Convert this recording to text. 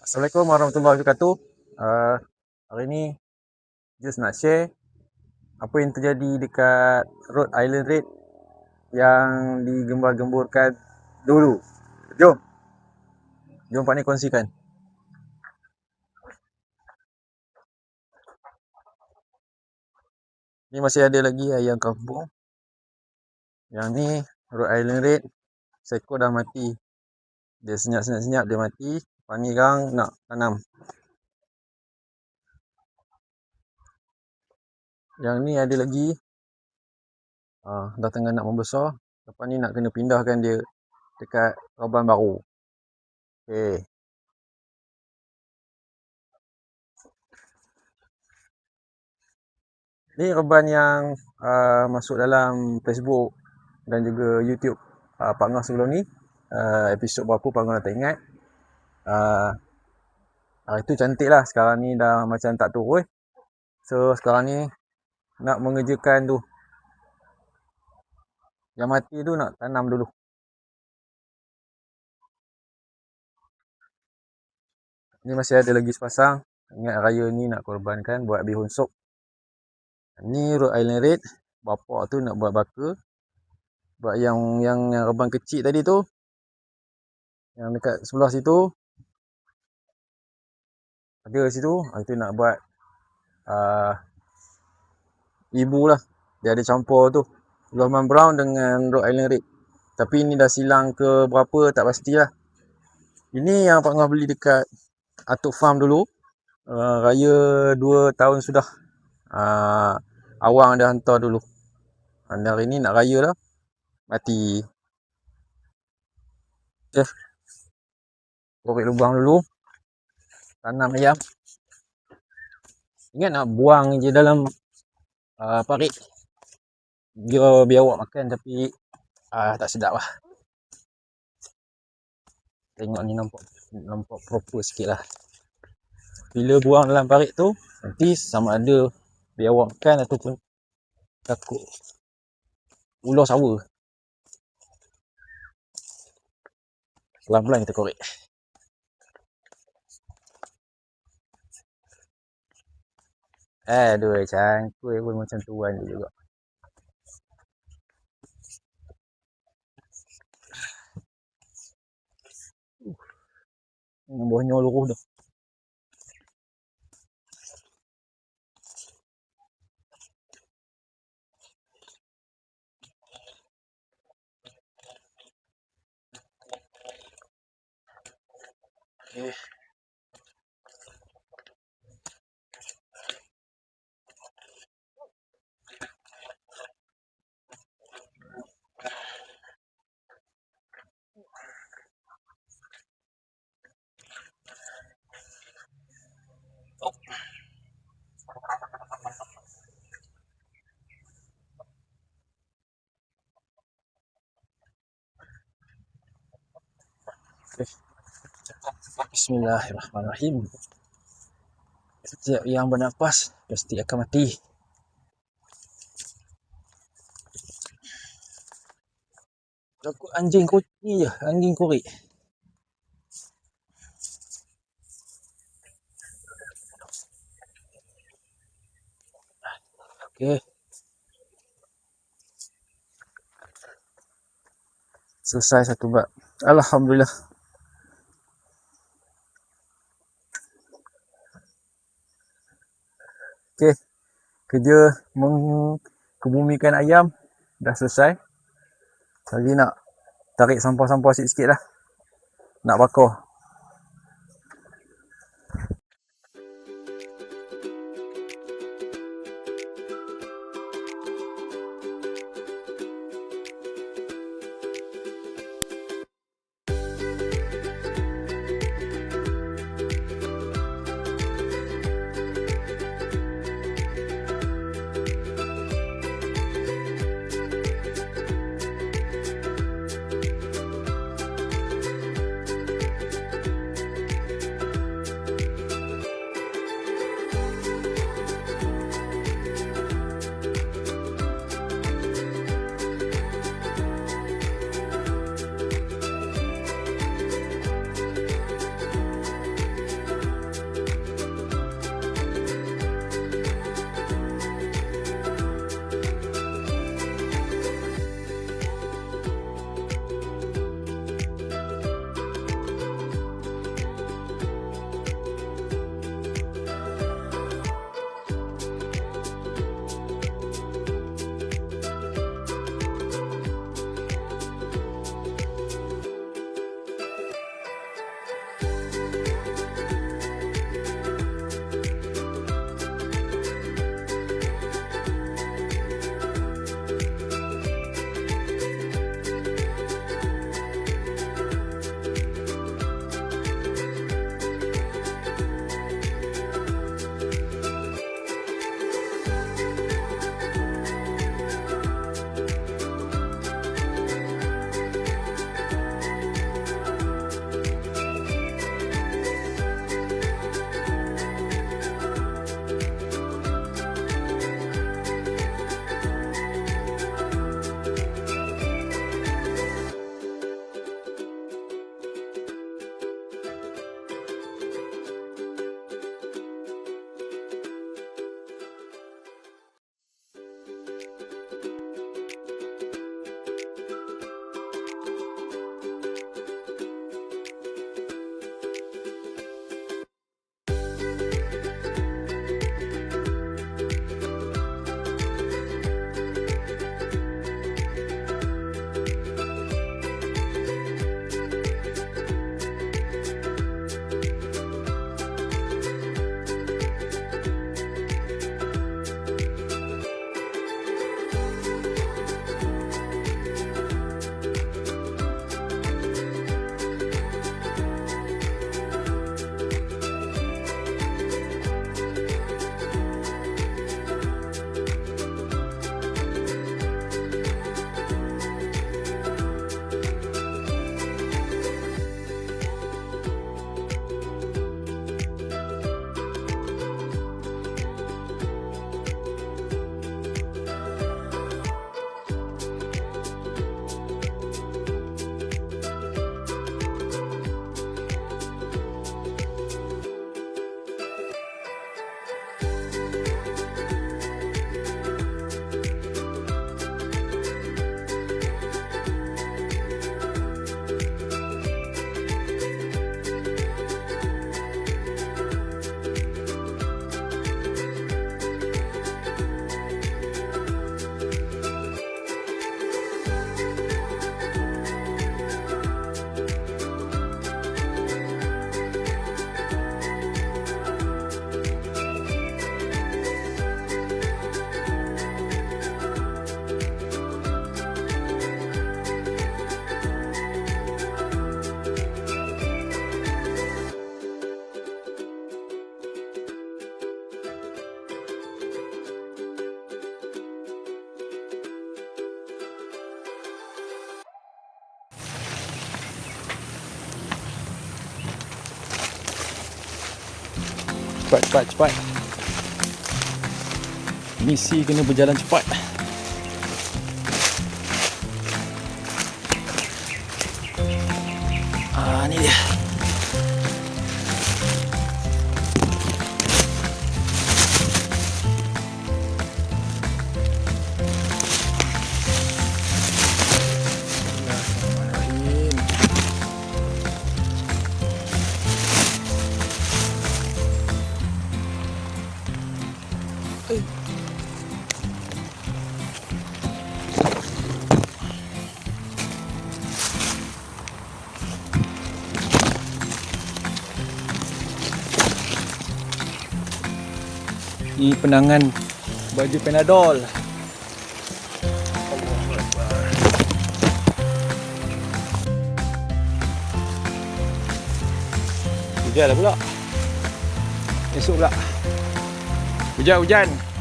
Assalamualaikum warahmatullahi wabarakatuh. Hari ni just nak share apa yang terjadi dekat Rhode Island Red yang digembar-gemburkan dulu. Jom Pak ni kongsikan. Ni masih ada lagi ayam kampung. Yang ni Rhode Island Red, seekor dah mati. Dia senyap-senyap dia mati. Lepas ni sekarang nak tanam. Yang ni ada lagi, dah tengah nak membesar. Lepas ni nak kena pindahkan dia dekat reban baru. Okay. Ni reban yang masuk dalam Facebook dan juga YouTube Pak Ngah sebelum ni. Episod berapa Pak Ngah tak ingat. Itu cantik lah. Sekarang ni dah macam tak turun. So sekarang ni nak mengerjakan tu. Yang mati tu nak tanam dulu. Ni masih ada lagi sepasang. Ingat raya ni nak korbankan buat bihun sup. Ni Rhode Island Red. Bapak tu nak buat baka. Buat yang reban kecil tadi tu. Yang dekat sebelah situ. Ada situ. Itu nak buat ibu lah. Dia ada campur tu. Lohman Brown dengan Rhode Island Red. Tapi ni dah silang ke berapa tak pastilah. Ini yang Pak Ngah beli dekat Atuk Farm dulu. Raya 2 tahun sudah. Awang dia hantar dulu. Dan hari ni nak raya lah. Mati. Okay. Korek lubang dulu. Tanam ayam. Ingat nak buang je dalam parit. Biar awak makan tapi tak sedap lah. Tengok ni nampak proper sikit lah. Bila buang dalam parit tu, nanti sama ada biar awak makan ataupun takut ular sawa. Pelan-pelan kita korek. Aduh, cangkul pun macam tuan dia juga. Yang bawahnya luruh dah. Okay. Bismillahirrahmanirrahim. Setiap yang bernapas pasti akan mati. Takut anjing ni je, anjing korek. Okay. Selesai satu bab. Alhamdulillah. Okay. Kerja mengkebumikan ayam dah selesai. Lagi nak tarik sampah-sampah sikit-sikit lah. Nak bakar. Cepat. Misi kena berjalan cepat. Ni dia. Ini penangan baju Panadol. Hujan lah pula. Esok pula. Hujan.